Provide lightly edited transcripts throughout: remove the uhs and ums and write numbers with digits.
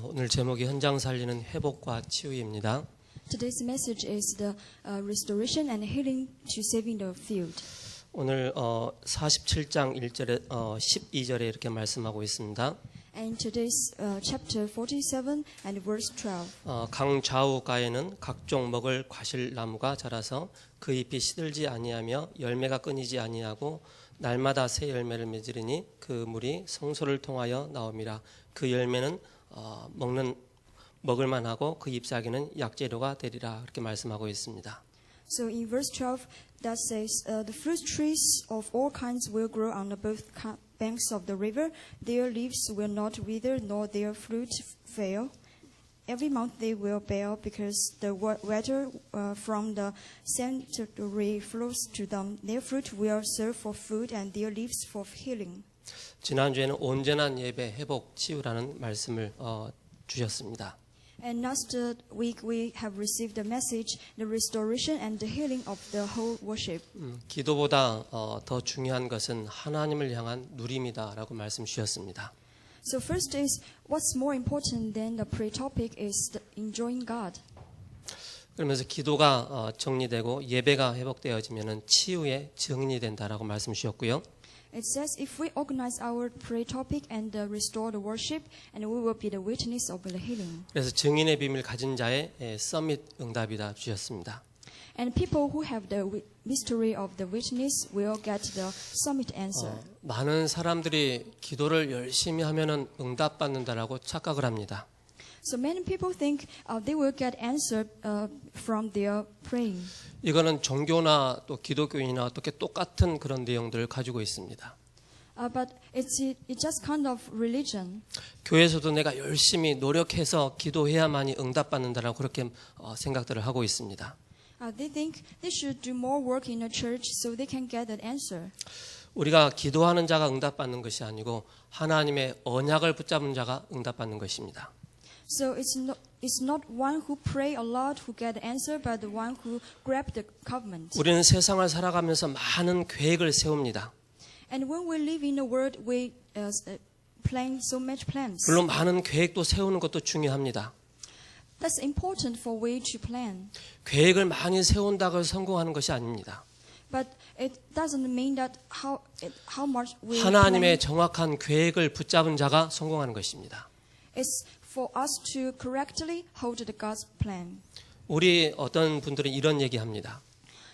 오늘 제목이 현장 살리는 회복과 치유입니다. Today's message is the restoration and healing to saving the field. 오늘 47장 1절에 12절에 이렇게 말씀하고 있습니다. And today's chapter 47 and verse 12. 강 좌우가에는 각종 먹을 과실나무가 자라서 그 잎이 시들지 아니하며 열매가 끊이지 아니하고 날마다 새 열매를 맺으리니 그 물이 성소를 통하여 나옵니다. 그 열매는 먹을 만하고 그 잎사귀는 약재료가 되리라. 그렇게 말씀하고 있습니다. So in verse 12 that says the fruit trees of all kinds will grow on the both banks of the river. Their leaves will not wither nor their fruit fail. Every month they will bear because the water from the sanctuary flows to them. Their fruit will serve for food and their leaves for healing. 지난주에는 온전한 예배, 회복, 치유라는 말씀을 주셨습니다. And last week we have received the message, the restoration and the healing of the whole worship. 기도보다 더 중요한 것은 하나님을 향한 누림이다라고 말씀 주셨습니다. So first is what's more important than the prayer topic is the enjoying God. 그러면서 기도가 정리되고 예배가 회복되어지면은 치유에 정리된다라고 말씀 주셨고요. It says if we organize our prayer topic and restore the worship, and we will be the witness of the healing. 그래서 증인의 비밀 가진 자의 서밋 응답이다 주셨습니다. And people who have the mystery of the witness will get the summit answer. 많은 사람들이 기도를 열심히 하면은 응답받는다라고 착각을 합니다. So many people think they will get answer from their praying. 이거는 종교나 또 기독교인이나 어떻게 똑같은 그런 내용들을 가지고 있습니다. But it's just kind of religion. 교회에서도 내가 열심히 노력해서 기도해야만이 응답받는다라고 그렇게 생각들을 하고 있습니다. They think they should do more work in a church so they can get an answer. 우리가 기도하는 자가 응답받는 것이 아니고 하나님의 언약을 붙잡은 자가 응답받는 것입니다. So it's not one who pray a lot who get the answer, but the one who grab the covenant. 우리는 세상을 살아가면서 많은 계획을 세웁니다. And when we live in the world, we plan so much plans. 물론 많은 계획도 세우는 것도 중요합니다. That's important for way to plan. 계획을 많이 세운다고 해서 성공하는 것이 아닙니다. But it doesn't mean that how much we 하나님의 plan. 정확한 계획을 붙잡은 자가 성공하는 것입니다. It's for us to correctly hold the God's plan. 우리 어떤 분들은 이런 얘기합니다.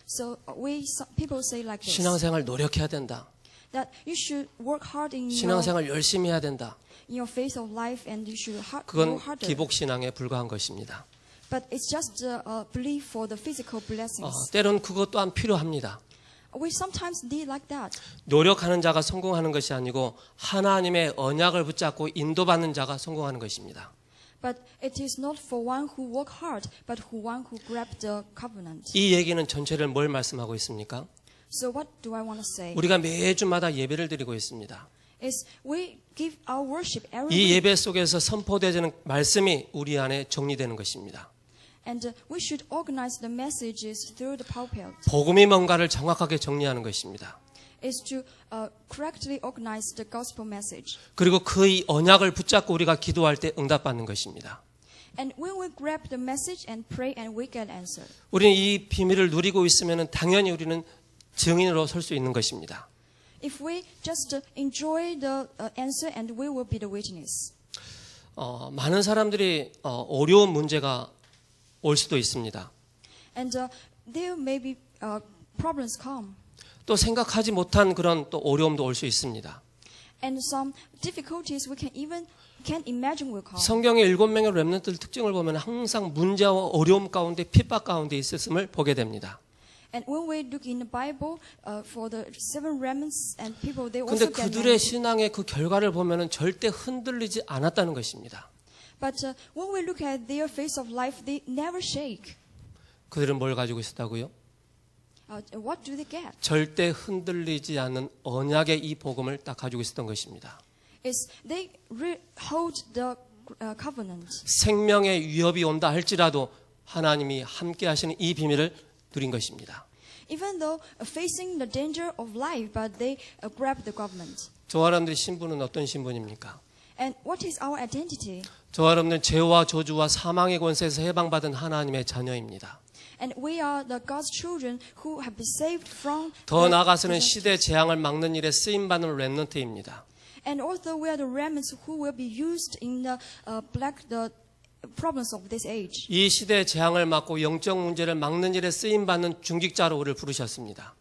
So people say like this. 신앙생활 노력해야 된다. That you should work hard in 신앙생활 열심히 해야 된다. your faith of life, and you should work 그건 harder. 기복신앙에 불과한 것입니다. But it's just a belief for the physical blessings. 때론 그것 또한 필요합니다. We sometimes need like that. 노력하는 자가 성공하는 것이 아니고 하나님의 언약을 붙잡고 인도받는 자가 성공하는 것입니다. But it is not for one who work hard, but one who grab the covenant. 이 얘기는 전체를 뭘 말씀하고 있습니까? So what do I want to say? 우리가 매주마다 예배를 드리고 있습니다. Is we give our worship every 이 week, 예배 속에서 선포되는 말씀이 우리 안에 정리되는 것입니다. and we should organize the messages through the pulpit. 복음이 뭔가를 정확하게 정리하는 것입니다. Is to correctly organize the gospel message. 그리고 그 언약을 붙잡고 우리가 기도할 때 응답받는 것입니다. And when we grab the message and pray, and we get answer. 우리는 이 비밀을 누리고 있으면 당연히 우리는 증인으로 설 수 있는 것입니다. If we just enjoy the answer, and we will be the witness. 많은 사람들이 어려운 문제가 올 수도 있습니다. And there may be problems come. 또 생각하지 못한 그런 또 어려움도 올 수 있습니다. And some difficulties we can't imagine will come. 성경의 7명의 렘넌트들 특징을 보면 항상 문제와 어려움 가운데 핍박 가운데 있었음을 보게 됩니다. And when we look in the Bible for the 7 remnants and people, they 근데 also get 그들의 negative. 신앙의 그 결과를 보면은 절대 흔들리지 않았다는 것입니다. But when we look at their face of life, they never shake. 그들은 뭘 가지고 있었다고요? What do they get? 절대 흔들리지 않는 언약의 이 복음을 딱 가지고 있었던 것입니다. Is they hold the covenant. 생명의 위협이 온다 할지라도 하나님이 함께 하시는 이 비밀을 누린 것입니다. Even though facing the danger of life, but they grab the government. 저 사람들의 신분은 어떤 신분입니까? And what is our identity? 저와 여러분은 죄와 저주와 사망의 권세에서 해방받은 하나님의 자녀입니다. And we are the God's children who have been saved from 더 the 나아가서는 possession. 시대 재앙을 막는 일에 쓰임받는 렘넌트입니다. And also we are the remnants who will be used in the problems of this age. 이 시대 재앙을 막고 영적 문제를 막는 일에 쓰임받는 중직자로 우리를 부르셨습니다.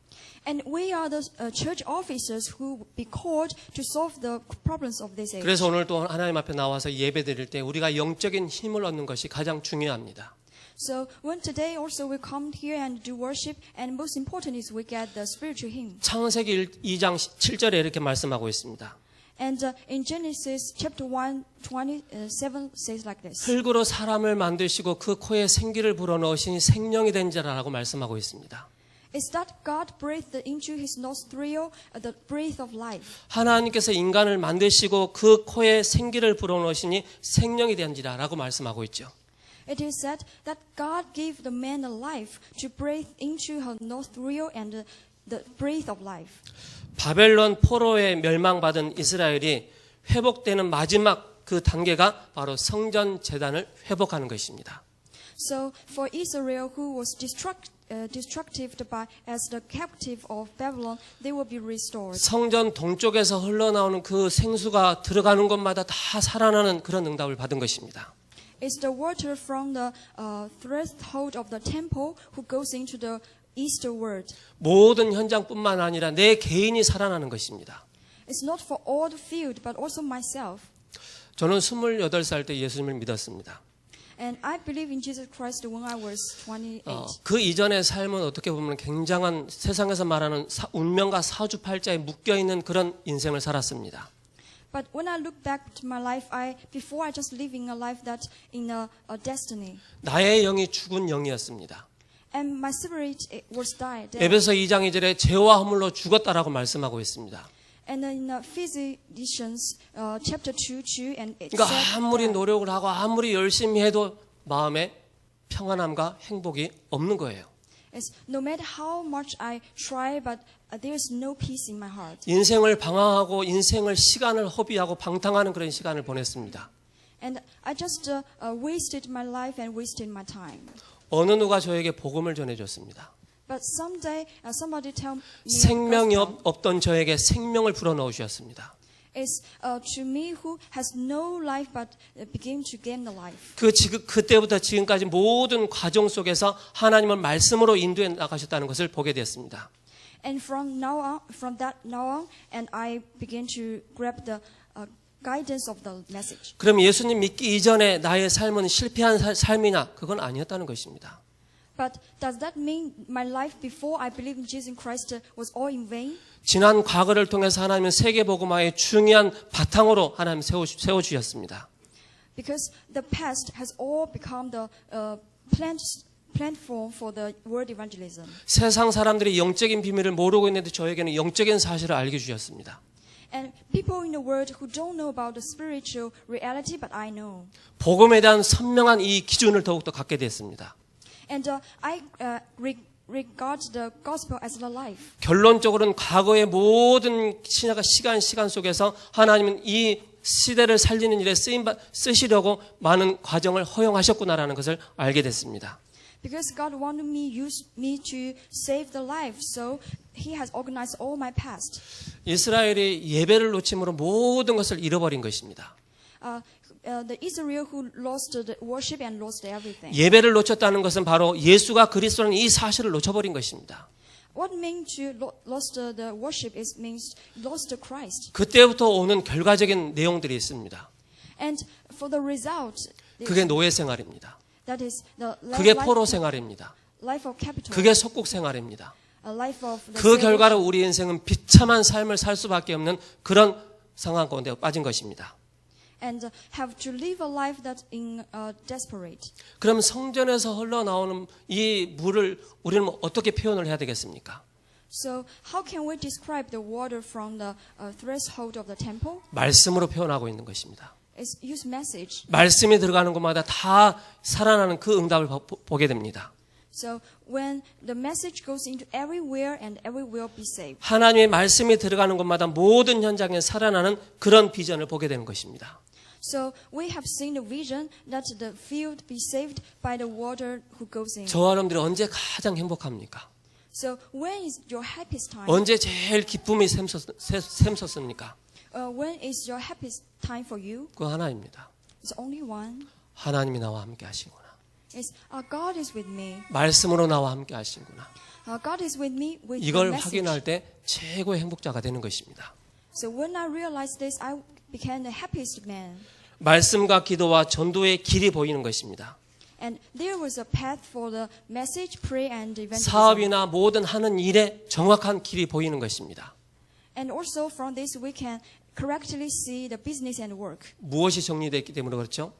And we are the church officers who will be called to solve the problems of this age. 그래서 오늘 또 하나님 앞에 나와서 예배 드릴 때 우리가 영적인 힘을 얻는 것이 가장 중요합니다. So when today also we come here and do worship, and most important is we get the spiritual hymn. 창세기 2장 7절에 이렇게 말씀하고 있습니다. And in Genesis chapter 1:27 says like this. 흙으로 사람을 만드시고 그 코에 생기를 불어넣으시니 생명이 된 자라고 말씀하고 있습니다. Is that God breathed into his nostril the breath of life? 하나님께서 인간을 만드시고 그 코에 생기를 불어넣으시니 생명이 된 자라고 말씀하고 있죠. It is said that God gave the man a life to breathe into her nostril and the breath of life. 바벨론 포로에 멸망받은 이스라엘이 회복되는 마지막 그 단계가 바로 성전 제단을 회복하는 것입니다. So for Israel who was destructive as the captive of Babylon, they will be restored. 성전 동쪽에서 흘러나오는 그 생수가 들어가는 곳마다 다 살아나는 그런 응답을 받은 것입니다. It's the water from the threshold of the temple who goes into the eastward. 모든 현장뿐만 아니라 내 개인이 살아나는 것입니다. It's not for all the field, but also myself. 저는 28살 때 예수님을 믿었습니다. And I believe in Jesus Christ when I was 28. 그 이전의 삶은 어떻게 보면 굉장한 세상에서 말하는 운명과 사주팔자에 묶여있는 그런 인생을 살았습니다. But when I look back to my life, before I just living a life that in a destiny. 나의 영이 죽은 영이었습니다. And my spirit was died. 에베소 2장 2절에 죄와 허물로 죽었다라고 말씀하고 있습니다. And in Ephesians chapter 2, and it 그러니까 said 아무리 that 노력을 하고 아무리 열심히 해도 마음에 평안함과 행복이 없는 거예요. it's no matter how much I try, but there's no peace in my heart. 인생을 방황하고 인생을 시간을 허비하고 방탕하는 그런 시간을 보냈습니다. And I just wasted my life and wasted my time. 어느 누가 저에게 복음을 전해줬습니다. But someday somebody tell me 생명이 the gospel. 없던 저에게 생명을 불어넣으셨습니다. It's to me who has no life but begin to gain the life. 그때부터 지금까지 모든 과정 속에서 하나님을 말씀으로 인도해 나가셨다는 것을 보게 됐습니다. And from that now on, and I begin to grab the guidance of the message. 그럼 예수님 믿기 이전에 나의 삶은 실패한 삶이냐? 그건 아니었다는 것입니다. But does that mean my life before I believe in Jesus Christ was all in vain? 지난 과거를 통해서 하나님은 세계복음화의 중요한 바탕으로 하나님 세워주셨습니다. Because the past has all become the platform for the world evangelism. 세상 사람들이 영적인 비밀을 모르고 있는데 저에게는 영적인 사실을 알게 주셨습니다. And people in the world who don't know about the spiritual reality, but I know. 복음에 대한 선명한 이 기준을 더욱더 갖게 됐습니다. And I regard the gospel as the life. 결론적으로는 과거의 모든 시간 속에서 하나님은 이 시대를 살리는 일에 쓰시려고 많은 과정을 허용하셨구나라는 것을 알게 됐습니다. Because God wanted use me to save the life, so He has organized all my past. 이스라엘이 예배를 놓침으로 모든 것을 잃어버린 것입니다. The Israel who lost the worship and lost everything. 예배를 놓쳤다는 것은 바로 예수가 그리스도라는 이 사실을 놓쳐버린 것입니다. What means to lost the worship is means lost Christ. 그때부터 오는 결과적인 내용들이 있습니다. And for the result, 그게 노예 생활입니다. that is the 그게 포로 생활입니다. life of capital. 그게 속국 생활입니다. A life of the 그 결과로 우리 인생은 비참한 삶을 살 수밖에 없는 그런 상황 가운데 빠진 것입니다. And have to live a life that in desperate. 그럼 성전에서 흘러나오는 이 물을 우리는 어떻게 표현을 해야 되겠습니까? So how can we describe the water from the threshold of the temple? 말씀으로 표현하고 있는 것입니다. It's use message. 말씀이 들어가는 곳마다 다 살아나는 그 응답을 보게 됩니다. So when the message goes into everywhere and everywhere be saved. 하나님의 말씀이 들어가는 곳마다 모든 현장에 살아나는 그런 비전을 보게 되는 것입니다. So we have seen the vision that the field be saved by the water who goes in. 저와 여러분들이 언제 가장 행복합니까? So when is your happiest time? 언제 제일 기쁨이 샘솟습니까? When is your happiest time for you? 그 하나입니다. It's only one. 하나님이 나와 함께 하시구나. It's God is with me. 말씀으로 나와 함께 하시구나. God is with me with the 이걸 message. 확인할 때 최고의 행복자가 되는 것입니다. So when I realized this, I became the happiest man. 말씀과 기도와 전도의 길이 보이는 것입니다. And there was a path for the message, prayer, and evangelism. 사업이나 모든 하는 일에 정확한 길이 보이는 것입니다. And also from this, we can correctly see the business and work. 무엇이 정리되었기 때문에 그렇죠?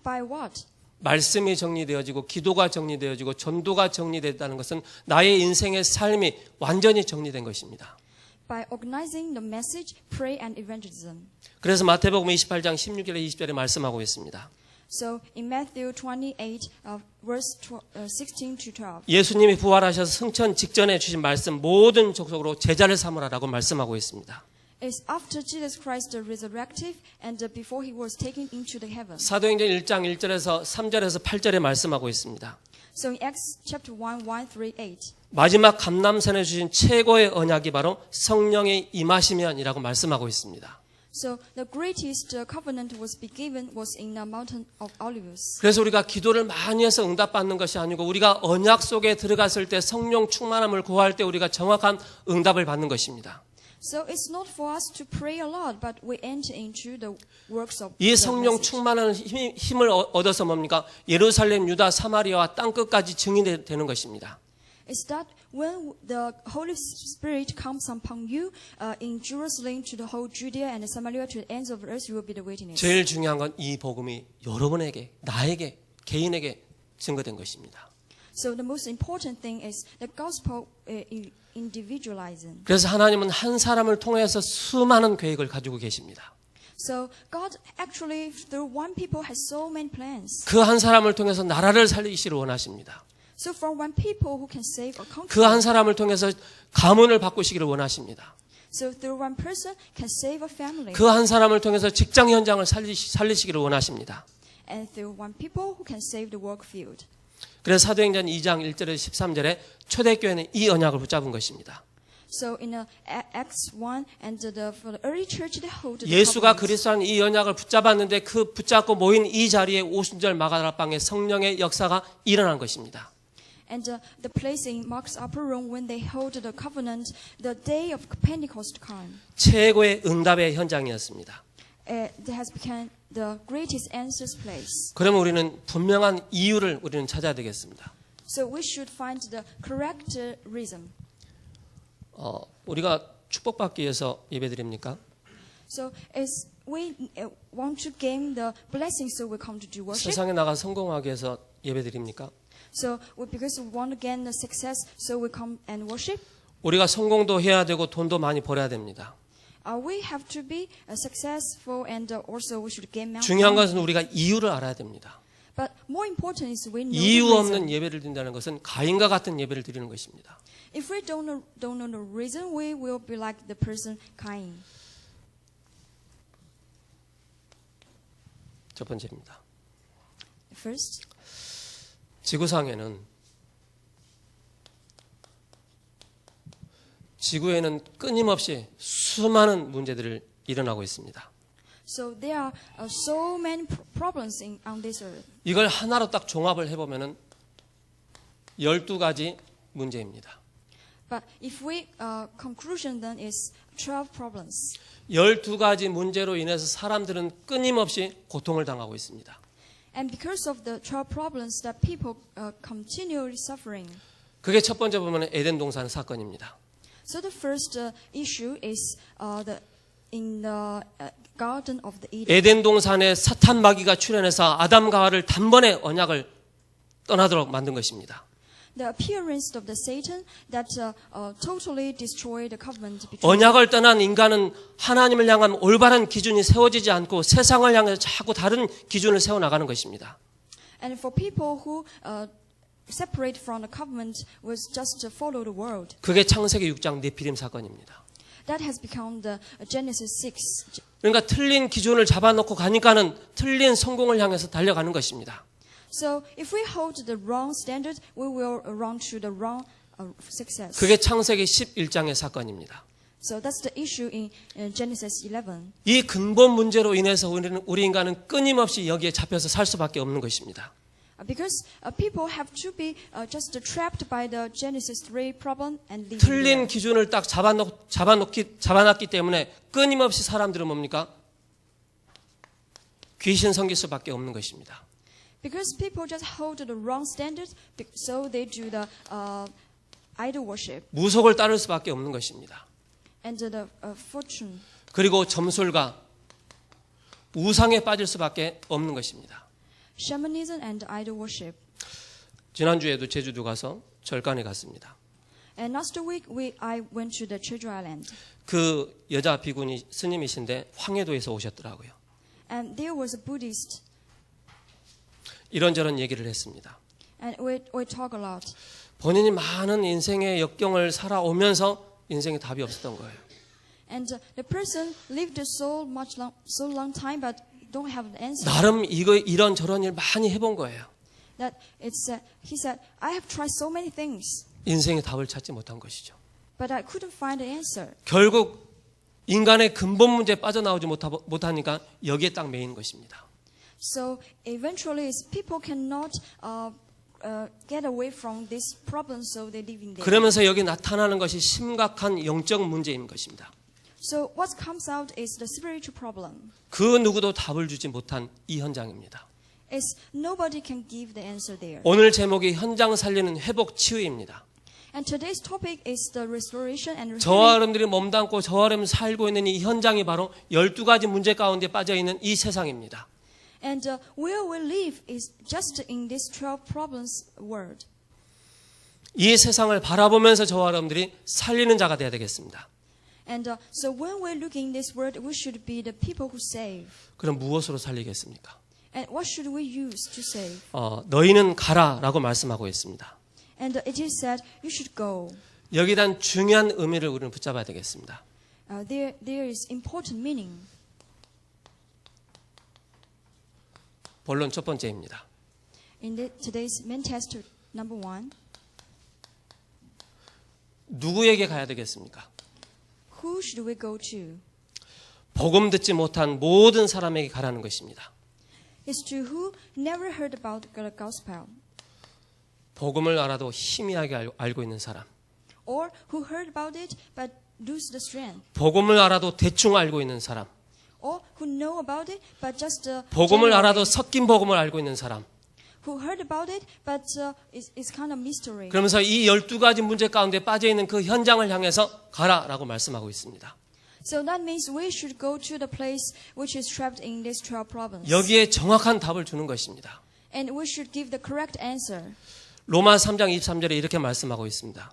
By what? 말씀이 정리되어지고 기도가 정리되어지고 전도가 정리됐다는 것은 나의 인생의 삶이 완전히 정리된 것입니다. By organizing the message, prayer, and evangelism. 그래서 마태복음 28장 16절에 20절에 말씀하고 있습니다. So in Matthew 28, verse 16 to 12. 예수님이 부활하셔서 승천 직전에 주신 말씀 모든 족속으로 제자를 삼으라라고 말씀하고 있습니다. It's after Jesus Christ resurrected and before he was taken into the heaven. 사도행전 1장 1절에서 3절에서 8절에 말씀하고 있습니다. So in Acts chapter 1, 1 through 8. 마지막 감람산에 주신 최고의 언약이 바로 성령의 임하시면이라고 말씀하고 있습니다. So the greatest covenant was given was in the mountain of Olives. 그래서 우리가 기도를 많이 해서 응답받는 것이 아니고 우리가 언약 속에 들어갔을 때 성령 충만함을 구할 때 우리가 정확한 응답을 받는 것입니다. So it's not for us to pray a lot, but we enter into the works of 이 the 성령 message. 충만한 힘을 얻어서 뭡니까? 예루살렘, 유다, 사마리아와 땅끝까지 증인이 되는 것입니다. Is that when the Holy Spirit comes upon you in Jerusalem to the whole Judea and Samaria to the ends of the earth, you will be the witness. 제일 중요한 건 이 복음이 여러분에게, 나에게, 개인에게 증거된 것입니다. So the most important thing is the gospel individualizing. 그래서 하나님은 한 사람을 통해서 수많은 계획을 가지고 계십니다. So God actually through one people has so many plans. 그 한 사람을 통해서 나라를 살리시를 원하십니다. So from one people who can save a country. 그 한 사람을 통해서 가문을 바꾸시기를 원하십니다. So through one person can save a family. 그 한 사람을 통해서 직장 현장을 살리시기를 원하십니다. And through one people who can save the work field. 그래서 사도행전 2장 1절에서 13절에 초대교회는 이 언약을 붙잡은 것입니다. So in Acts 1 and for the early church they hold the 예수가 covenant. 그리스도라는 이 언약을 붙잡았는데 그 붙잡고 모인 이 자리에 오순절 마가다락방에 성령의 역사가 일어난 것입니다. And the place in Mark's upper room when they hold the covenant, the day of Pentecost came. 최고의 응답의 현장이었습니다. It has become the greatest answers place. 그러면 우리는 분명한 이유를 우리는 찾아야 되겠습니다. So we should find the correct reason. 우리가 축복받기 위해서 예배드립니까? So as we want to gain the blessing, so we come to do worship. 세상에 나가 성공하기 위해서 예배드립니까? So because we want to gain the success, so we come and worship. 우리가 성공도 해야 되고 돈도 많이 벌어야 됩니다. We have to be successful and also we should gain money. 중요한 것은 우리가 이유를 알아야 됩니다. But more important is we know 이유 the 없는 reason. 예배를 드린다는 것은 가인과 같은 예배를 드리는 것입니다. If we don't know the reason, we will be like the person Cain. 첫 번째입니다. First, 지구에는 끊임없이 수많은 문제들을 일어나고 있습니다. so there are so many problems on this earth. 이걸 하나로 딱 종합을 해보면은 12가지 문제입니다. But if we conclusion then is 12 problems. 12가지 문제로 인해서 사람들은 끊임없이 고통을 당하고 있습니다. And because of the 12 problems that people continually suffering. 그게 첫 번째 보면 에덴 동산 사건입니다. So the first issue is in the Garden of the Eden. 에덴 동산에 사탄 마귀가 출현해서 아담과 하와를 단번에 언약을 떠나도록 만든 것입니다. The appearance of the Satan that totally destroyed the covenant between. 언약을 떠난 인간은 하나님을 향한 올바른 기준이 세워지지 않고 세상을 향해서 자꾸 다른 기준을 세워나가는 것입니다. And for people who separate from the covenant was just to follow the world. 그게 창세기 6장 네피림 사건입니다. That has become the Genesis 6. 그러니까 틀린 기준을 잡아놓고 가니까는 틀린 성공을 향해서 달려가는 것입니다. So if we hold the wrong standard, we will run to the wrong success. 그게 창세기 11장의 사건입니다. So that's the issue in Genesis 11. 이 근본 문제로 인해서 우리 인간은 끊임없이 여기에 잡혀서 살 수밖에 없는 것입니다. Because people have to be just trapped by the Genesis 3 problem and living 틀린 there. 기준을 딱 잡아놨기 때문에 끊임없이 사람들은 뭡니까? 귀신 섬길 수밖에 없는 것입니다. Because people just hold the wrong standards, so they do the idol worship 무속을 따를 수밖에 없는 것입니다. and the fortune. 그리고 점술과 우상에 빠질 수밖에 없는 것입니다. Shamanism and idol worship. 지난주에도 제주도 가서 절간에 갔습니다. And last week I went to the Jeju Island. 그 여자 비구니 스님이신데 황해도에서 오셨더라고요. And there was a Buddhist, 이런저런 얘기를 했습니다. and we talk a lot. 본인이 많은 인생의 역경을 살아오면서 인생에 답이 없었던 거예요. And the person lived so long time, but don't have an answer. 나름 이런 저런 일 많이 해본 거예요. That he said, I have tried so many things, 인생의 답을 찾지 못한 것이죠. but I couldn't find the answer. 결국 인간의 근본 문제에 빠져나오지 못하니까 여기에 딱 매이는 것입니다. So eventually, people cannot get away from this problem, so they live in there. 그러면서 여기 나타나는 것이 심각한 영적 문제인 것입니다. So what comes out is the spiritual problem. 그 누구도 답을 주지 못한 이 현장입니다. Is nobody can give the answer there. 오늘 제목이 현장 살리는 회복 치유입니다. And today's topic is the restoration and 저와 healing. 여러분들이 몸담고 저와 여러분 살고 있는 이 현장이 바로 12가지 문제 가운데 빠져있는 이 세상입니다. And where we live is just in this 12 problems world. 이 세상을 바라보면서 저와 여러분들이 살리는 자가 되어야 되겠습니다. And so when we're looking this world, we should be the people who save. 그럼 무엇으로 살리겠습니까? And what should we use to save? 너희는 가라라고 말씀하고 있습니다. And it is said, you should go. 여기에 대한 중요한 의미를 우리는 붙잡아야 되겠습니다. There is important meaning. 본론 첫 번째입니다. In today's main test, number 1, 누구에게 가야 되겠습니까? who should we go to? 복음 듣지 못한 모든 사람에게 가라는 것입니다. It's to who never heard about the gospel, 복음을 알아도 희미하게 알고 있는 사람. or who heard about it but lose the strength, 복음을 알아도 대충 알고 있는 사람. or who know about it but just 복음을 generally, 알아도 섞인 복음을 알고 있는 사람. who heard about it but it's kind of mystery. 그러면서 이 12가지 문제 가운데 빠져있는 그 현장을 향해서 가라라고 말씀하고 있습니다. So that means we should go to the place which is trapped in these 12 problems. 여기에 정확한 답을 주는 것입니다. And we should give the correct answer. 로마 3장 23절에 이렇게 말씀하고 있습니다.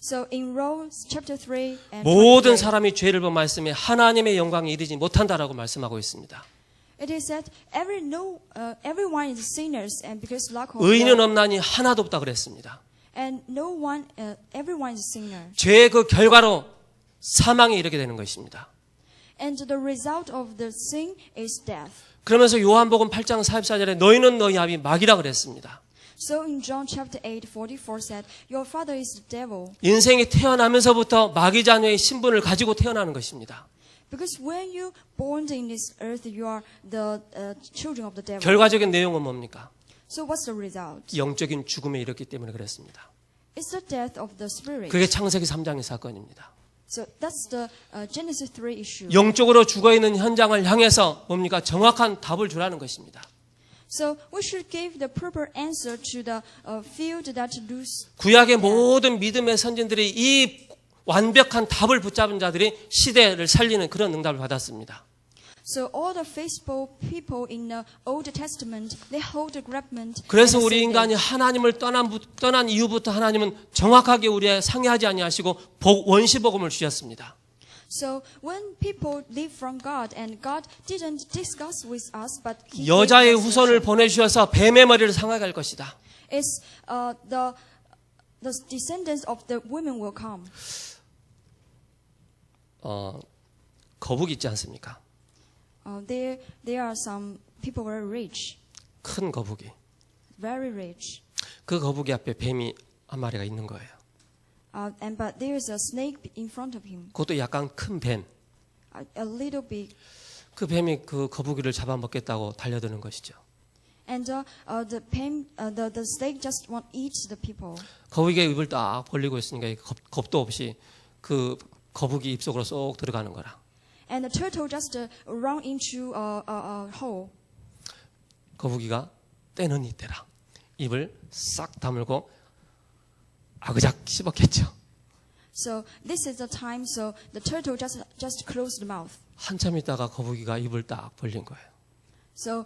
So in Romans chapter 3 and 모든 23, 사람이 죄를 범하였으며 하나님의 영광에 이르지 못한다라고 말씀하고 있습니다. it is said everyone is sinners and because lack of 의인은 God, 없나니 하나도 없다 그랬습니다. and everyone is a sinner. 죄의 그 결과로 사망에 이르게 되는 것입니다. And the result of the sin is death. 그러면서 요한복음 8장 44절에 너희는 너희 아비 마귀라 그랬습니다. So in John chapter 8:44 said, your father is the devil. 인생이 태어나면서부터 마귀 자녀의 신분을 가지고 태어나는 것입니다. Because when you born in this earth, you are the children of the devil. 결과적인 내용은 뭡니까? So what's the result? 영적인 죽음에 이르기 때문에 그랬습니다. It's the death of the spirit. 그게 창세기 3장의 사건입니다. So that's the Genesis 3 issue. 영적으로 죽어있는 현장을 향해서 뭡니까? 정확한 답을 주라는 것입니다. So we should give the proper answer to the field that lose. 구약의 모든 믿음의 선진들이 이 완벽한 답을 붙잡은 자들이 시대를 살리는 그런 응답을 받았습니다. So all the faithful people in the Old Testament, they hold the grabment. 그래서 우리 인간이 하나님을 떠난 이후부터 하나님은 정확하게 우리에 상의하지 아니하시고 원시복음을 주셨습니다. So when people live from God and God didn't discuss with us, but He 여자의 gave us 후손을 보내주셔서 뱀의 머리를 상하게 할 것이다. It's the descendants of the women will come. 거북이 있지 않습니까? There are some people who are rich, 큰 거북이. very rich, 그 거북이 앞에 뱀이 한 마리가 있는 거예요. but there is a snake in front of him, 그것도 약간 큰 뱀. a little big, 그 뱀이 그 거북이를 잡아먹겠다고 달려드는 것이죠. and the snake just want eat the people. 거북이가 입을 딱 벌리고 있으니까 겁도 없이 그 거북이 입속으로 쏙 들어가는 거라. And the turtle just run into a hole. 거북이가 때는 이때라. 입을 싹 다물고 아그작 씹었겠죠. So this is the time. So the turtle just closed the mouth. 한참 있다가 거북이가 입을 딱 벌린 거예요. So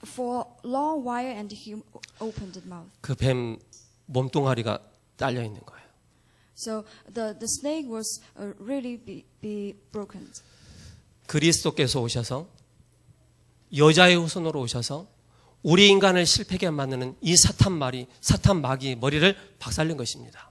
for a long while, and he opened the mouth. 그 뱀 몸뚱아리가 딸려 있는 거예요. So the snake was really be broken. 그리스도께서 오셔서 여자의 후손으로 오셔서 우리 인간을 실패하게 만드는 이 사탄 마귀 머리를 박살낸 것입니다.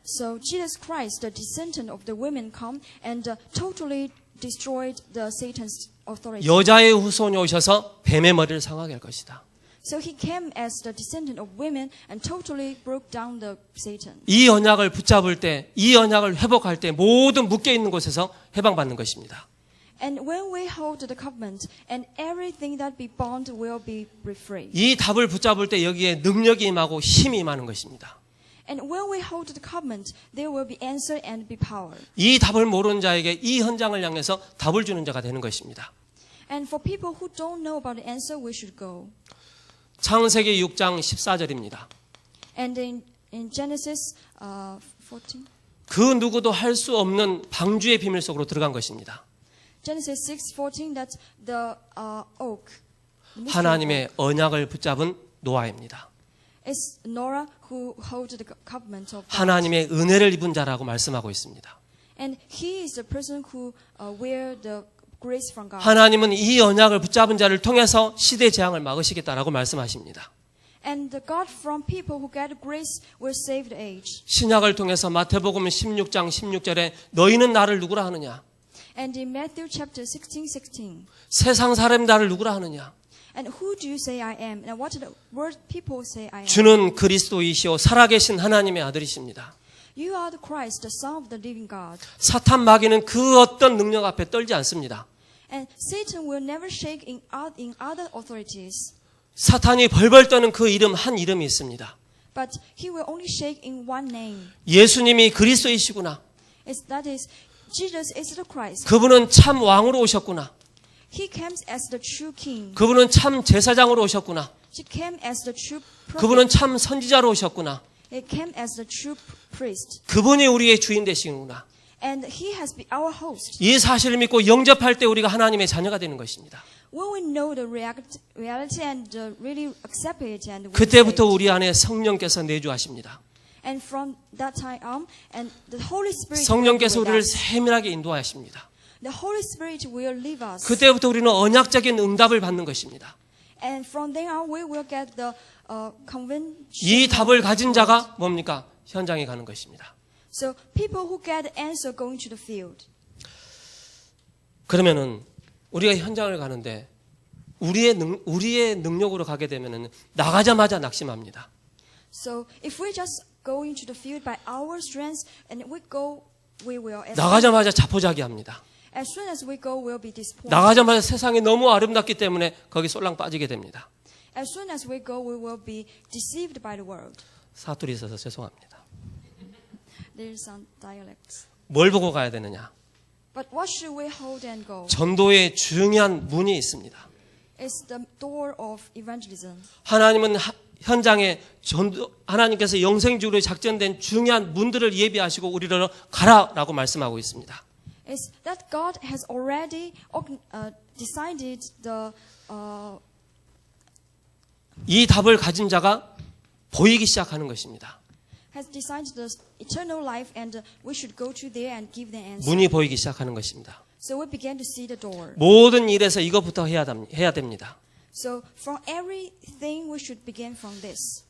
So Jesus Christ, the descendant of the women, come and totally destroyed the Satan's authority. 여자의 후손이 오셔서 뱀의 머리를 상하게 할 것이다. So he came as the descendant of women and totally broke down the Satan. 이 언약을 붙잡을 때, 이 언약을 회복할 때 모든 묶여 있는 곳에서 해방받는 것입니다. And when we hold the covenant, and everything that be bound will be free. 이 답을 붙잡을 때 여기에 능력이 임하고 힘이 임하는 것입니다. And when we hold the covenant, there will be answer and be power. 이 답을 모르는 자에게 이 현장을 향해서 답을 주는 자가 되는 것입니다. And for people who don't know about the answer, we should go. 창세기 6장 14절입니다. And in Genesis 14, 그 누구도 할 수 없는 방주의 비밀 속으로 들어간 것입니다. Genesis 6:14, that the oak, the mystery 하나님의 언약을 붙잡은 노아입니다. is Noah who holds the covenant of God. 하나님의 은혜를 입은 자라고 말씀하고 있습니다. And he is the person who wear the grace from God. 하나님은 이 언약을 붙잡은 자를 통해서 시대 재앙을 막으시겠다라고 말씀하십니다. And the God from people who get grace will save the age. 신약을 통해서 마태복음 16장 16절에 너희는 나를 누구라 하느냐? And in Matthew chapter 16:16, 세상 사람 나를 누구라 하느냐? and who do you say I am? And what the word people say I am? 주는 그리스도이시오 살아계신 하나님의 아들이십니다. You are the Christ, the Son of the living God. 사탄 마귀는 그 어떤 능력 앞에 떨지 않습니다. And Satan will never shake in other authorities, 사탄이 벌벌 떠는 그 이름 한 이름이 있습니다. but he will only shake in one name. 예수님이 그리스도이시구나. That is, Jesus is the Christ. 그분은 참 왕으로 오셨구나. He came as the true king. 그분은 참 제사장으로 오셨구나. He came as the true 그분은 prophet. 참 선지자로 오셨구나. He came as the true priest. 그분이 우리의 주인 되시는구나. And he has been our host. 이 사실을 믿고 영접할 때 우리가 하나님의 자녀가 되는 것입니다. When we know the reality and really accept it, and we 그때부터 say it. 우리 안에 성령께서 내주하십니다. And from that time on, and the Holy Spirit 성령께서 will be 우리를 with us. 세밀하게 인도하십니다. The Holy Spirit will leave us. 그때부터 우리는 언약적인 응답을 받는 것입니다. And from then on, we will get the convention. 이 답을 가진 자가 뭡니까? 현장에 가는 것입니다. So people who get the answer going to the field. 그러면은 우리가 현장을 가는데 우리의 능력으로 가게 되면은 나가자마자 낙심합니다. So if we just go into the field by our strength, and we will. 나가자마자 자포자기합니다. As soon as we go, we'll be disappointed. 나가자마자 세상이 너무 아름답기 때문에 거기 쏠랑 빠지게 됩니다. As soon as we go, we will be deceived by the world. 사투리 있어서 죄송합니다. There's some dialects. 뭘 보고 가야 되느냐? But what should we hold and go? 전도의 중요한 문이 있습니다. It's the door of evangelism. 하나님은 현장에 하나님께서 영생주로 작전된 중요한 문들을 예비하시고 우리를 가라라고 말씀하고 있습니다. It's that God has already decided 이 답을 가진 자가 보이기 시작하는 것입니다. has decided the eternal life, and we should go to there and give the answer. 문이 보이기 시작하는 것입니다. So we began to see the door. 모든 일에서 이것부터 해야 됩니다. So from everything, we should begin from this.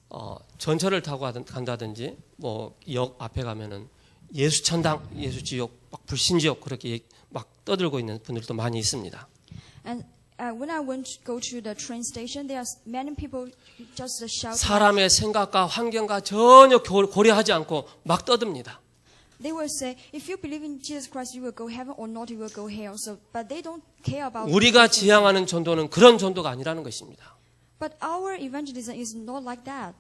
전철을 타고 간다든지 뭐 역 앞에 가면은 예수천당, 예수지옥, 막 불신지옥 그렇게 막 떠들고 있는 분들도 많이 있습니다. And when I went to go to the train station, there are many people who just shout. 사람의 생각과 환경과 전혀 고려하지 않고 막 떠듭니다. They will say, if you believe in Jesus Christ, you will go heaven, or not, you will go hell. So, but they don't care about. 우리가 지향하는 전도는 그런 전도가 아니라는 것입니다. But our evangelism is not like that.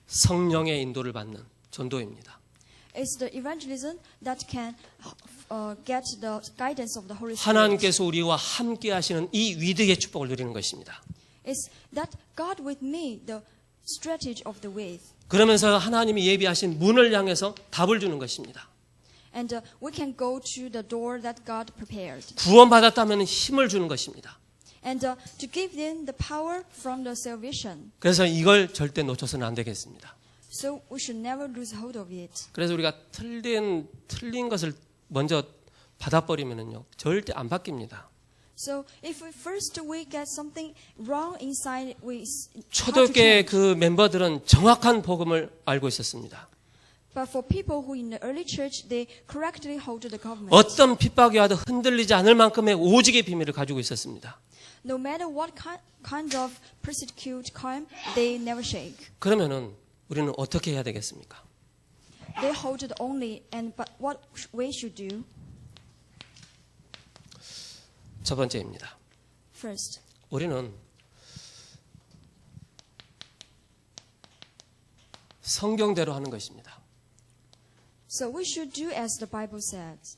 성령의 인도를 받는 전도입니다. It's the evangelism that can get the guidance of the Holy Spirit. 하나님께서 우리와 함께 하시는 이 위대의 축복을 누리는 것입니다. It's that God with me, the strategy of the way. 그러면서 하나님이 예비하신 문을 향해서 답을 주는 것입니다. And we can go to the door that God prepared. 구원받았다면 힘을 주는 것입니다. And to give them the power from the salvation. 그래서 이걸 절대 놓쳐서는 안 되겠습니다. So we should never lose hold of it. 그래서 우리가 틀린 것을 먼저 받아버리면은요 절대 안 바뀝니다. So if we get something wrong inside, we 초대교회 그 멤버들은 정확한 복음을 알고 있었습니다. But for people who in the early church, they correctly hold the government. 어떤 핍박이 와도 흔들리지 않을 만큼의 오직의 비밀을 가지고 있었습니다. No matter what kind of persecute come, they never shake. 그러면은 우리는 어떻게 해야 되겠습니까? They hold it only, but what we should do? 첫 번째입니다. First, 우리는 성경대로 하는 것입니다. so we should do as the Bible says.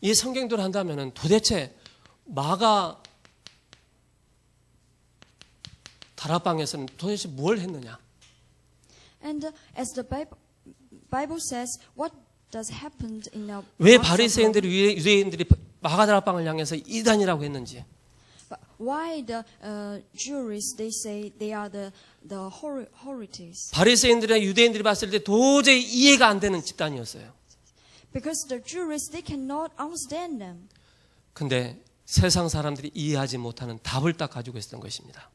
이 성경대로 한다면은 도대체 마가 다락방에서는 도대체 뭘 했느냐? And as the Bible says, what does happen in the 왜 바리새인들이 유대인들이 마가 다락방을 향해서 이단이라고 했는지? But why the Jews they say they are the Horites? 바리새인들이나 유대인들이 봤을 때 도저히 이해가 안 되는 집단이었어요. Because the Jews they cannot understand them. 근데 세상 사람들이 이해하지 못하는 답을 딱 가지고 있었던 것입니다.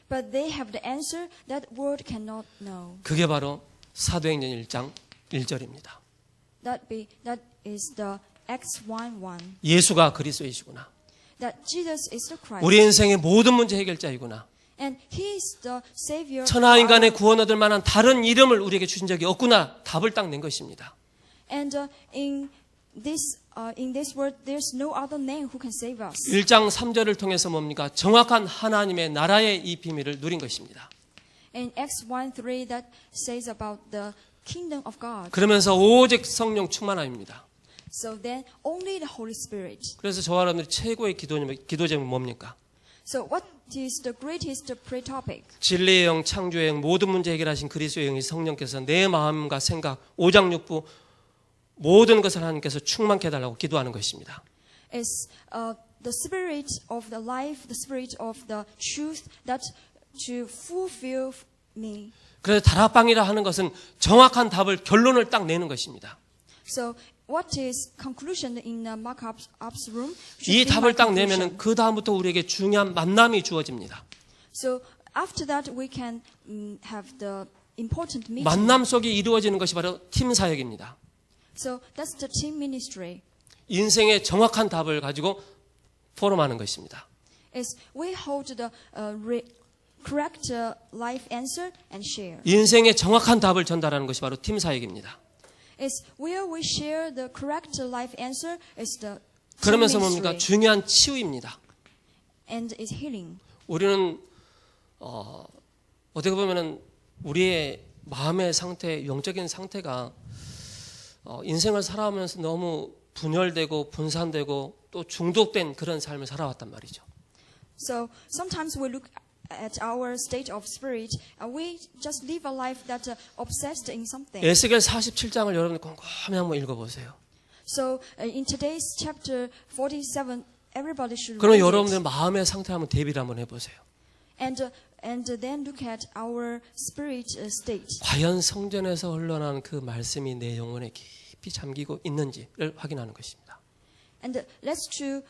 But they have the answer that world cannot know. 그게 바로 사도행전 1장 1절입니다. That is the Acts 1:1. 예수가 그리스도이시구나. That Jesus is the Christ. 우리 인생의 모든 문제 해결자이구나. And He is the Savior. 천하 인간의 구원 얻을 만한 다른 이름을 우리에게 주신 적이 없구나. 답을 딱 낸 것입니다. And in this world, there's no other name who can save us. 1장 3절을 통해서 뭡니까? 정확한 하나님의 나라의 이 비밀을 누린 것입니다. And Acts 1:3 that says about the kingdom of God. 그러면서 오직 성령 충만함입니다. So then only the Holy Spirit. 그래서 저와 여러분들이 최고의 기도 제목은 뭡니까? So what is the greatest prayer topic? 진리의 영, 창조의 영, 모든 문제 해결하신 그리스도의 영이 성령께서 내 마음과 생각, 오장육부 모든 것을 하나님께서 충만케 해달라고 기도하는 것입니다. Is the spirit of the life, the spirit of the truth that to fulfill me. 그래서 다락방이라 하는 것은 정확한 답을 결론을 딱 내는 것입니다. So what is conclusion in the markups room? 이 답을 딱 내면은 그 다음부터 우리에게 중요한 만남이 주어집니다. So after that we can have the important meeting. 만남 속에 이루어지는 것이 바로 팀 사역입니다. So that's the team ministry. 인생의 정확한 답을 가지고 포럼하는 것입니다. Is we hold the correct life answer and share. 인생의 정확한 답을 전달하는 것이 바로 팀 사역입니다. Is where we share the correct life answer is the team 그러면서 뭡니까? ministry 중요한 치유입니다. and is healing. 우리는 어떻게 보면은 우리의 마음의 상태, 영적인 상태가 인생을 살아오면서 너무 분열되고 분산되고 또 중독된 그런 삶을 살아왔단 말이죠. So sometimes we look at our state of spirit and we just live a life that obsessed in something. 에스겔 47장을 여러분 꼼꼼히 한번 읽어보세요. So in today's chapter 47, everybody should 그럼 read 여러분들 it. 마음의 상태 한번 대비를 한번 해보세요. And then look at our spirit state. 과연 성전에서 흘러나는 그 말씀이 내 영혼에 깊이 잠기고 있는지를 확인하는 것입니다. And let's to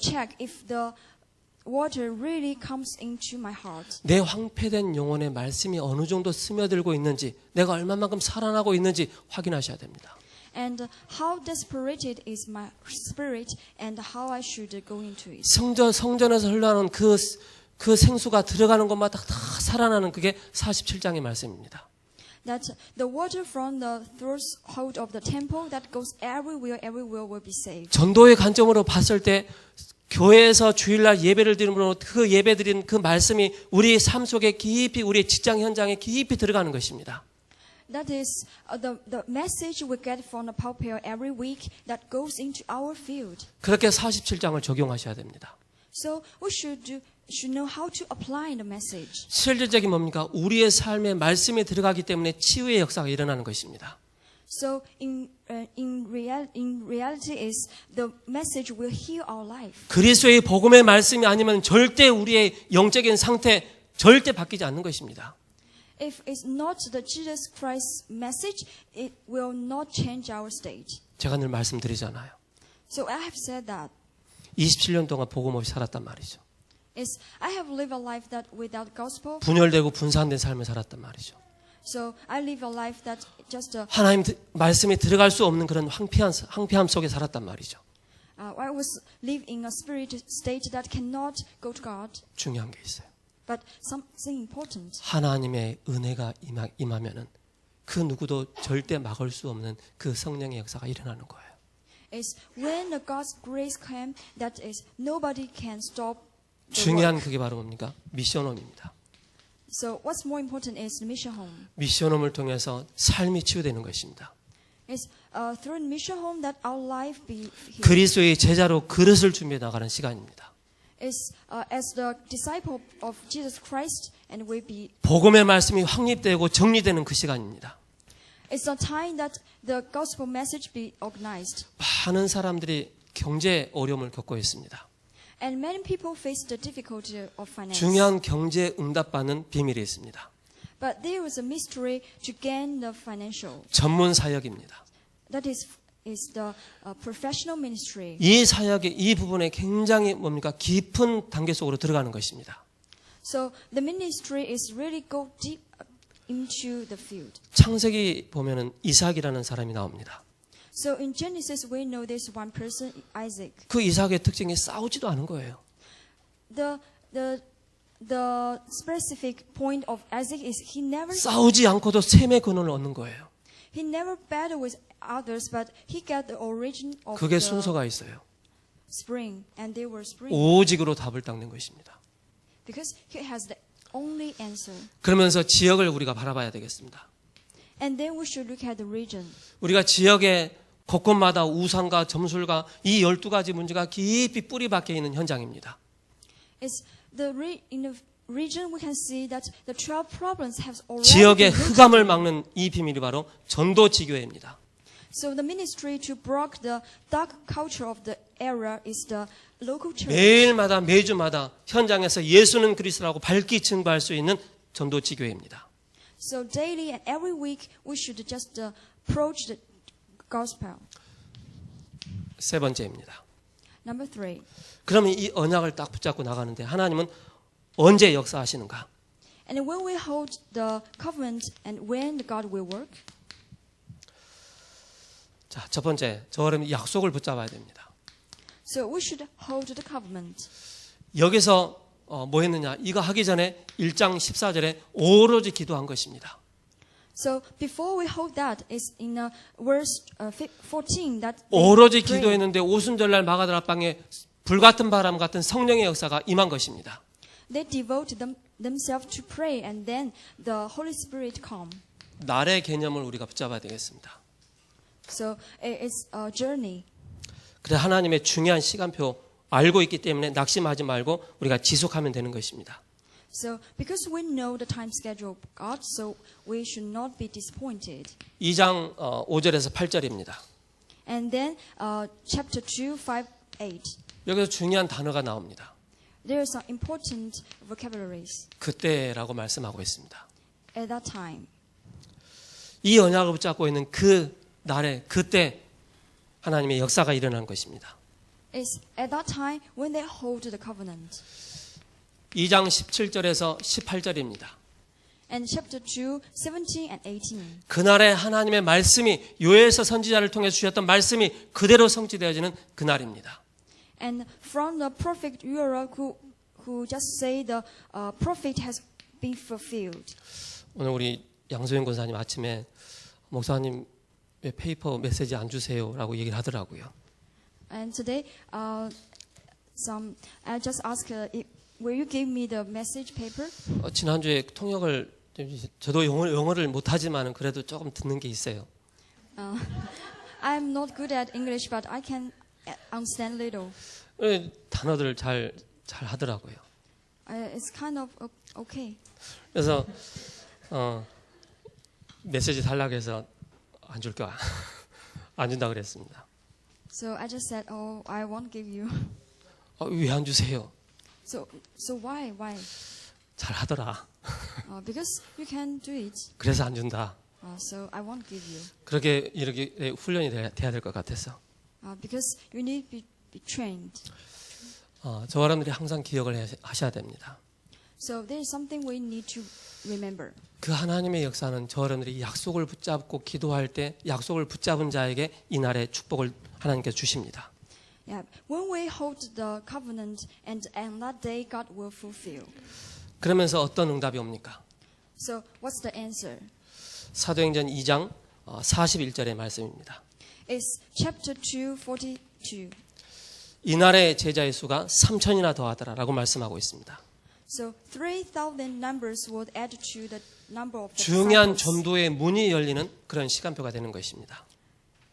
check if the water really comes into my heart. 내 황폐된 영혼의 말씀이 어느 정도 스며들고 있는지, 내가 얼마만큼 살아나고 있는지 확인하셔야 됩니다. and how desperate is my spirit, and how I should go into it. 성전에서 흘러나오는 그 생수가 들어가는 곳마다 다 살아나는 그게 47장의 말씀입니다. That the water from the threshold of the temple that goes everywhere will be saved. 전도의 관점으로 봤을 때 교회에서 주일날 예배를 드림으로 그 예배 드린 그 말씀이 우리 삶 속에 깊이 우리의 직장 현장에 깊이 들어가는 것입니다. That is the message we get from the pulpit every week that goes into our field. 그렇게 47장을 적용하셔야 됩니다. So we should know how to apply the message. 실질적인 뭡니까? 우리의 삶에 말씀이 들어가기 때문에 치유의 역사가 일어나는 것입니다. So in reality is the message will heal our life. 그리스도의 복음의 말씀이 아니면 절대 우리의 영적인 상태 절대 바뀌지 않는 것입니다. If it's not the Jesus Christ message, it will not change our state. 제가 늘 말씀드리잖아요. So I have said that. 27년 동안 복음 없이 살았단 말이죠. I have lived a life that without gospel. 분열되고 분산된 삶을 살았단 말이죠. So I live a life that just 하나님 말씀이 들어갈 수 없는 그런 황폐함 속에 살았단 말이죠. I was live in a spirit state that cannot go to God. 중요한 게 있어요. But something important. 하나님의 은혜가 임하면은 그 누구도 절대 막을 수 없는 그 성령의 역사가 일어나는 거예요. Is when the God's grace came, that is nobody can stop. 중요한 그게 바로 뭡니까? 미션홈입니다. So what's more important is the mission home. 미션홈을 통해서 삶이 치유되는 것입니다. It's through mission home that our life be healed. 그리스도의 제자로 그릇을 준비해 나가는 시간입니다. Is as the disciple of Jesus Christ, and we be. 복음의 말씀이 확립되고 정리되는 그 시간입니다. It's a time that the gospel message be organized. 많은 사람들이 경제 어려움을 겪고 있습니다. And many people face the difficulty of finance. 중요한 경제 응답받는 비밀이 있습니다. But there is a mystery to gain the financial. 전문 사역입니다. That is the professional ministry. 이 사역의 이 부분에 굉장히 뭡니까? 깊은 단계 속으로 들어가는 것입니다. So the ministry is really go deep into the field. 창세기 보면은 이삭이라는 사람이 나옵니다. So in Genesis we know there's one person, Isaac. 그 이삭의 특징이 싸우지도 않은 거예요. The specific point of Isaac is 싸우지 않고도 셈의 근원을 얻는 거예요. he never battled with others, but he got the origin of 그게 the 순서가 있어요. spring, and they were spring. 오직으로 답을 닦는 것입니다. Because he has the only answer. 그러면서 지역을 우리가 바라봐야 되겠습니다. And then we should look at the region. 우리가 지역의 곳곳마다 우상과 점술과 이 12가지 문제가 깊이 뿌리 박혀 있는 현장입니다. It's in the region we can see that the 12 problems have already. 지역의 흑암을 막는 이 비밀이 바로 전도지교회입니다. So the ministry to break the dark culture of the area is the local church. 매일마다 매주마다 현장에서 예수는 그리스도라고 밝히 증거할 수 있는 전도지교회입니다. So daily and every week we should just approach the gospel. 세 번째입니다. Number 3. 그러면 이 언약을 딱 붙잡고 나가는데 하나님은 언제 역사하시는가? And when we hold the covenant and when the God will work? 자, 첫 번째, 저는 약속을 붙잡아야 됩니다. So we should hold the covenant. 여기서 뭐 했느냐? 이거 하기 전에 1장 14절에 오로지 기도한 것입니다. So before we hold that, is in verse 14 that 오로지 기도했는데 오순절날 마가다라 방에 불같은 바람 같은 성령의 역사가 임한 것입니다. They devote themselves to pray, and then the Holy Spirit come. 날의 개념을 우리가 붙잡아야 되겠습니다. So it's a journey. 그래 하나님의 중요한 시간표 알고 있기 때문에 낙심하지 말고 우리가 지속하면 되는 것입니다. So because we know the time schedule of God, so we should not be disappointed. 2장 5절에서 8절입니다. And then chapter 2, 5, 8. 여기서 중요한 단어가 나옵니다. There are some important vocabularies. 그때라고 말씀하고 있습니다. At that time. 이 언약을 붙잡고 있는 그 날에 그때 하나님의 역사가 일어난 것입니다. It's at that time when they hold the covenant. 2장 17절에서 18절입니다. And chapter 2, 17 and 18. 그날에 하나님의 말씀이 요엘서 선지자를 통해 주셨던 말씀이 그대로 성취되어지는 그날입니다. And from the prophet Uriah who just say the prophet has been fulfilled. 오늘 우리 양소영 권사님 아침에 목사님 왜 페이퍼 메시지 안 주세요라고 얘기를 하더라고요. And today, I just ask, will you give me the message paper? 지난주에 통역을 저도 영어를 못하지만 그래도 조금 듣는 게 있어요. I'm not good at English, but I can understand little. 단어들을 잘 하더라고요. It's kind of okay. 그래서 메시지 달라고 해서 안 줄까? 안 준다 그랬습니다. So I just said, oh, I won't give you. 왜 안 주세요? So why? 잘 하더라. Because you can do it. 그래서 안 준다. So I won't give you. 그렇게 이렇게 훈련이 돼야 될 것 같아서. Because you need to be trained. 저와 여러분들이 항상 기억을 하셔야 됩니다. So there is something we need to remember. 그 하나님의 역사는 저와 여러분들이 약속을 붙잡고 기도할 때 약속을 붙잡은 자에게 이날의 축복을 하나님께서 주십니다. Yeah, when we hold the covenant, and on that day God will fulfill. 그러면서 어떤 응답이 옵니까? So what's the answer? 사도행전 2장 41절의 말씀입니다. It's chapter 2, 42. 이날의 제자의 수가 3천이나 더하더라라고 말씀하고 있습니다. So 3,000 numbers would add to the number of the 중요한 disciples. 전도의 문이 열리는 그런 시간표가 되는 것입니다.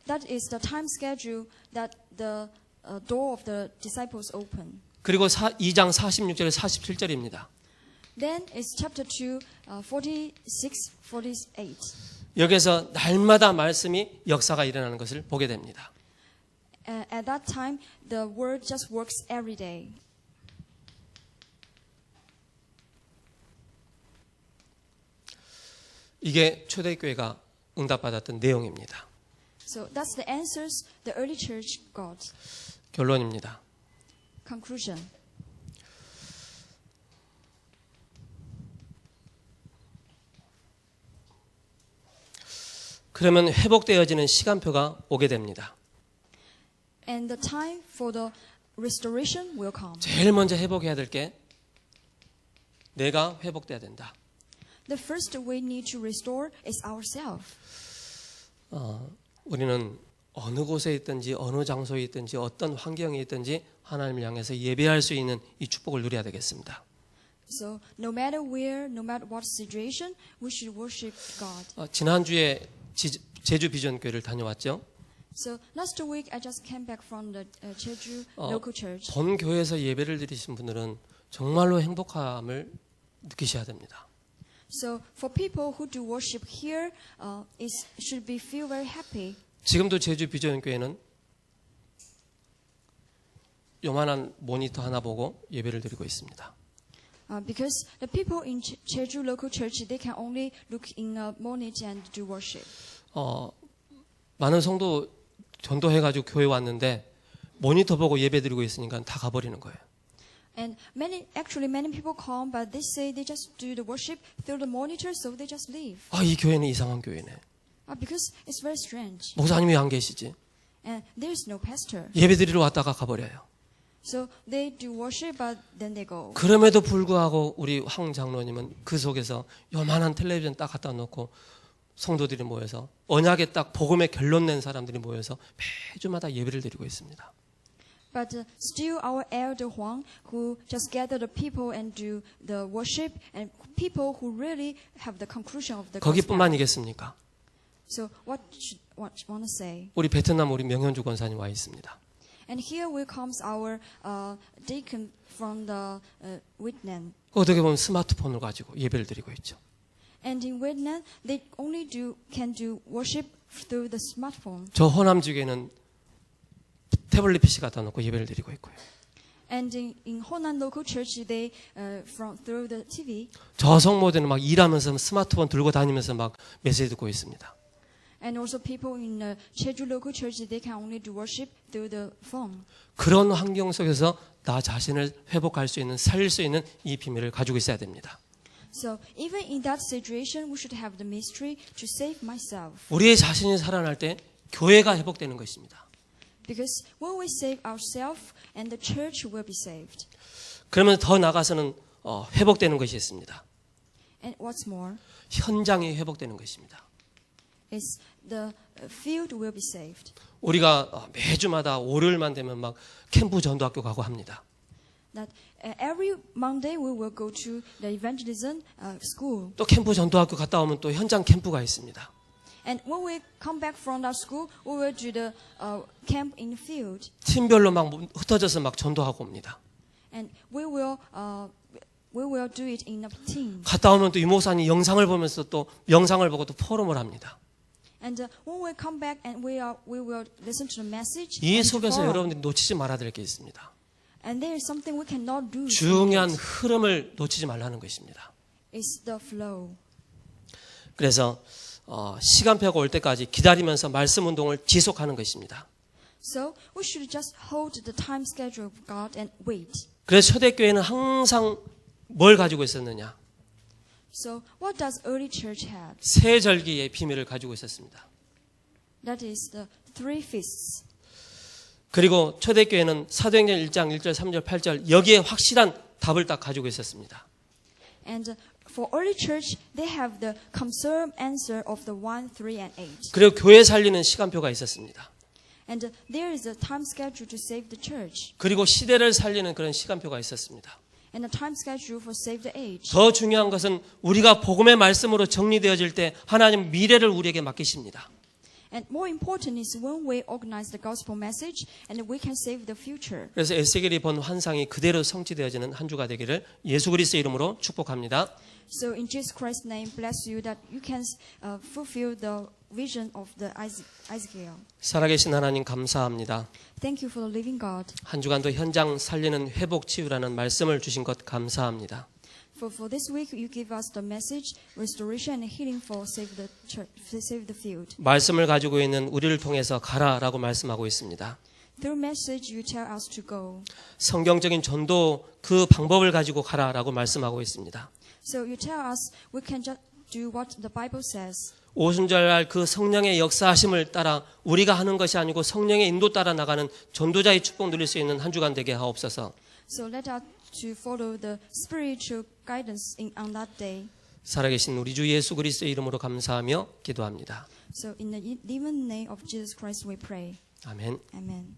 That is the time schedule that the door of the disciples open. 그리고 2장 46절 47절입니다. Then it's chapter 2, 46, 48. 여기서 날마다 말씀이 역사가 일어나는 것을 보게 됩니다. At that time, the word just works every day. 이게 초대교회가 응답받았던 내용입니다. So that's the answers the early church got. 결론입니다. Conclusion. 그러면 회복되어지는 시간표가 오게 됩니다. And the time for the restoration will come. 제일 먼저 회복해야 될 게 내가 회복돼야 된다. The first we need to restore is ourselves. 우리는 어느 곳에 있든지 어느 장소에 있든지 어떤 환경에 있든지 하나님을 향해서 예배할 수 있는 이 축복을 누려야 되겠습니다. So no matter where, no matter what situation, we should worship God. 지난주에 제주 비전교회를 다녀왔죠. So last week I just came back from the Jeju local church. 본 교회에서 예배를 드리신 분들은 정말로 행복함을 느끼셔야 됩니다. So for people who do worship here, it should be feel very happy. 지금도 제주 비전교회는 요만한 모니터 하나 보고 예배를 드리고 있습니다. Because the people in Jeju local church, they can only look in a monitor and do worship. 많은 성도 전도해가지고 교회 왔는데 모니터 보고 예배 드리고 있으니까 다 가버리는 거예요. And many people come, but they say they just do the worship through the monitor, so they just leave. 이 교회는 이상한 교회네. Because it's very strange. 목사님이 안 계시지. And there's no pastor. 예배 드리러 왔다가 가버려요. So they do worship, but then they go. 그럼에도 불구하고 우리 황 장로님은 그 속에서 요만한 텔레비전 딱 갖다 놓고 성도들이 모여서 언약에 딱 복음의 결론 낸 사람들이 모여서 매주마다 예배를 드리고 있습니다. But still our elder Huang, who just gather the people and do the worship, and people who really have the conclusion of the gospel. 거기뿐만이겠습니까? So what want to say? 우리 베트남 우리 명현주 권사님 와 있습니다. And here will comes our deacon from the Vietnam. 어떻게 보면 스마트폰을 가지고 예배를 드리고 있죠. And in Vietnam, they only can do worship through the smartphone. 저 호남 지교에는 태블릿 PC 갖다 놓고 예배를 드리고 있고요. And in Honan local church, they through the TV. 저 성모들은 막 일하면서 스마트폰 들고 다니면서 막 메시지 듣고 있습니다. And also people in Jeju local church, they can only do worship through the phone. 그런 환경 속에서 나 자신을 회복할 수 있는, 살릴 수 있는 이 비밀을 가지고 있어야 됩니다. So even in that situation, we should have the ministry to save myself. 우리의 자신이 살아날 때 교회가 회복되는 것입니다. Because when we save ourselves, and the church will be saved. 그러면 더 나가서는 회복되는 것이 있습니다. And what's more, 현장이 회복되는 것입니다. is the field will be saved. 우리가 매주마다 월요일만 되면 막 캠프 전도학교 가고 합니다. That every Monday we will go to the evangelism school. 또 캠프 전도학교 갔다 오면 또 현장 캠프가 있습니다. And when we come back from our school, we will do the camp in the field. 팀별로 막 흩어져서 막 전도하고 옵니다. And we will do it in a team. 갔다 오면 또 유목사님 영상을 보면서 또 영상을 보고 또 포럼을 합니다. And when we come back and we will listen to the message. 이 and 속에서 follow. 여러분들이 놓치지 말아야 될 게 있습니다. And there is something we cannot do. 중요한 흐름을 놓치지 말라는 것입니다. It's the flow. 그래서 시간표가 올 때까지 기다리면서 말씀 운동을 지속하는 것입니다. So we should just hold the time schedule of God and wait. 그래서 초대교회는 항상 뭘 가지고 있었느냐? So what does early church have? 세 절기의 비밀을 가지고 있었습니다. That is the 3 feasts. 그리고 초대교회는 사도행전 1장 1절 3절 8절 여기에 확실한 답을 딱 가지고 있었습니다. And for early church, they have the confirmed answer of the 1, 3, and 8. 그리고 교회 살리는 시간표가 있었습니다. And there is a time schedule to save the church. 그리고 시대를 살리는 그런 시간표가 있었습니다. And a time schedule for save the age. 더 중요한 것은 우리가 복음의 말씀으로 정리되어질 때 하나님 미래를 우리에게 맡기십니다. And more important is when we organize the gospel message and we can save the future. 그래서 에스겔이 본 환상이 그대로 성취되어지는 한 주가 되기를 예수 그리스도의 이름으로 축복합니다. So in Jesus Christ's name, bless you that you can fulfill the vision of the Ezekiel. 살아계신 하나님 감사합니다. Thank you for the living God. 한 주간도 현장 살리는 회복 치유라는 말씀을 주신 것 감사합니다. For this week, you give us the message, restoration and healing for save the church, save the field. 말씀을 가지고 있는 우리를 통해서 가라라고 말씀하고 있습니다. Through message, you tell us to go. 성경적인 전도 그 방법을 가지고 가라라고 말씀하고 있습니다. So you tell us we can just do what the Bible says. 오순절날 그 성령의 역사하심을 따라 우리가 하는 것이 아니고 성령의 인도 따라 나가는 전도자의 축복 누릴 수 있는 한 주간 되게 하옵소서. So let us to follow the spiritual guidance on that day. 살아계신 우리 주 예수 그리스도의 이름으로 감사하며 기도합니다. So in the living name of Jesus Christ we pray. 아멘. Amen.